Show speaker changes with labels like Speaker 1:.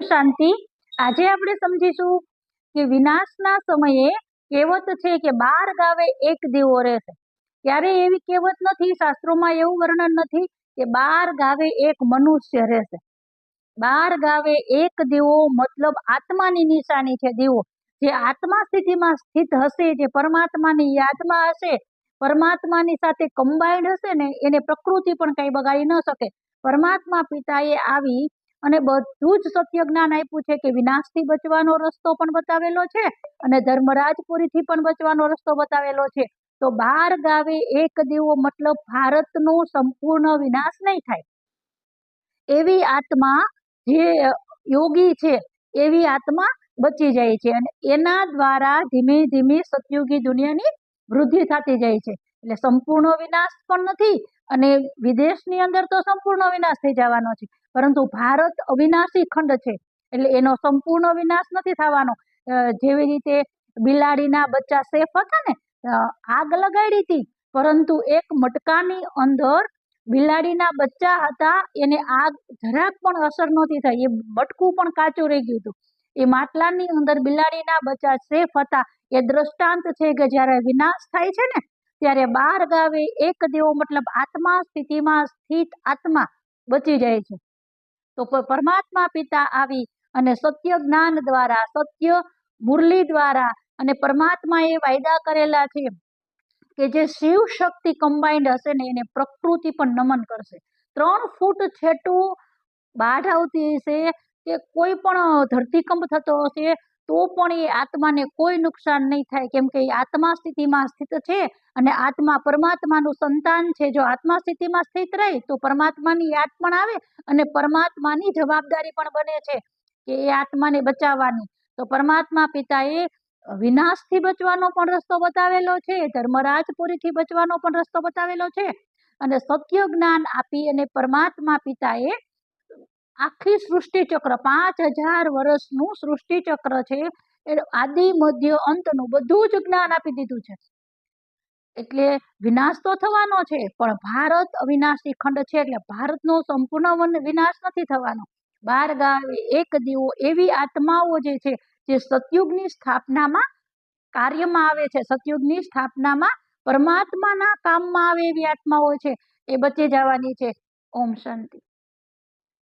Speaker 1: શાંતિ। આજે આપણે સમજીશું કે વિનાશના સમયે કહેવત છે કે 12 ગાવે એક દીવો રહેશે। ત્યારે એવી કહેવત નથી, શાસ્ત્રોમાં એવું વર્ણન નથી કે 12 ગાવે એક મનુષ્ય રહેશે। 12 ગાવે એક દીવો મતલબ આત્માની નિશાની છે। દીવો જે આત્મા સ્થિતિમાં સ્થિત હશે, જે પરમાત્માની યાદમાં હશે, પરમાત્માની સાથે કમ્બાઇન્ડ હશે ને, એને પ્રકૃતિ પણ કઈ બગાડી ન શકે। પરમાત્મા પિતાએ આવી અને બધું જ સત્ય જ્ઞાન આપ્યું છે કે વિનાશથી બચવાનો રસ્તો પણ બતાવેલો છે અને ધર્મરાજપુરીથી પણ બચવાનો રસ્તો બતાવેલો છે। તો 12 ગાવે એક દીવો મતલબ ભારતનો સંપૂર્ણ વિનાશ નહીં થાય। એવી આત્મા જે યોગી છે એવી આત્મા બચી જાય છે અને એના દ્વારા ધીમે ધીમે સતયુગી દુનિયાની વૃદ્ધિ થતી જાય છે। એટલે સંપૂર્ણ વિનાશ પણ નથી અને વિદેશની અંદર તો સંપૂર્ણ વિનાશ થઈ જવાનો છે, પરંતુ ભારત અવિનાશી ખંડ છે એટલે એનો સંપૂર્ણ વિનાશ નથી થવાનો। જેવી રીતે બિલાડીના બચ્ચા સેફ હતા ને, આગ લગાડી હતી પરંતુ એક મટકાની અંદર બિલાડીના બચ્ચા હતા, એને આગ જરાક પણ અસર નહોતી થઈ, એ મટકું પણ કાચું રહી ગયું હતું। એ માટલાની અંદર બિલાડીના બચ્ચા સેફ હતા। એ દ્રષ્ટાંત છે કે જ્યારે વિનાશ થાય છે ને ત્યારે 12 ગાવે એક દીવો મતલબ આત્મા સ્થિતિમાં સ્થિત આત્મા બચી જાય છે। તો પરમાત્મા પિતા આવી અને સત્ય જ્ઞાન દ્વારા, સત્ય મુરલી દ્વારા અને પરમાત્માએ વાયદા કરેલા છે કે જે શિવ શક્તિ કમ્બાઇન્ડ હશે ને એને પ્રકૃતિ પણ નમન કરશે। 3 ફૂટ છેટું બાઢ આવતી હશે કે કોઈ પણ ધરતીકંપ થતો હશે તો પણ એ આત્માને કોઈ નુકસાન નહીં થાય, કેમ કે એ આત્મા સ્થિતિમાં સ્થિત છે અને આત્મા પરમાત્માનું સંતાન છે। જો આત્મા સ્થિતિમાં સ્થિત રહે તો પરમાત્માની યાદ પણ આવે અને પરમાત્માની જવાબદારી પણ બને છે કે એ આત્માને બચાવવાની। તો પરમાત્મા પિતાએ વિનાશથી બચવાનો પણ રસ્તો બતાવેલો છે, ધર્મરાજપુરીથી બચવાનો પણ રસ્તો બતાવેલો છે અને સત્ય જ્ઞાન આપી અને પરમાત્મા પિતાએ આખી સૃષ્ટિ ચક્ર 5000 વર્ષનું સૃષ્ટિ ચક્ર છે, આદિ મધ્ય અંતનું બધું જ જ્ઞાન આપી દીધું છે। એટલે વિનાશ તો થવાનો છે પણ ભારત અવિનાશી ખંડ છે એટલે ભારતનો સંપૂર્ણ વિનાશ નથી થવાનો। 12 ગાવે એક દીવો એવી આત્માઓ જે છે જે સતયુગની સ્થાપનામાં કાર્યમાં આવે છે, સતયુગની સ્થાપનામાં પરમાત્માના કામમાં આવે એવી આત્માઓ છે, એ બચી જવાની છે। ઓમ શાંતિ।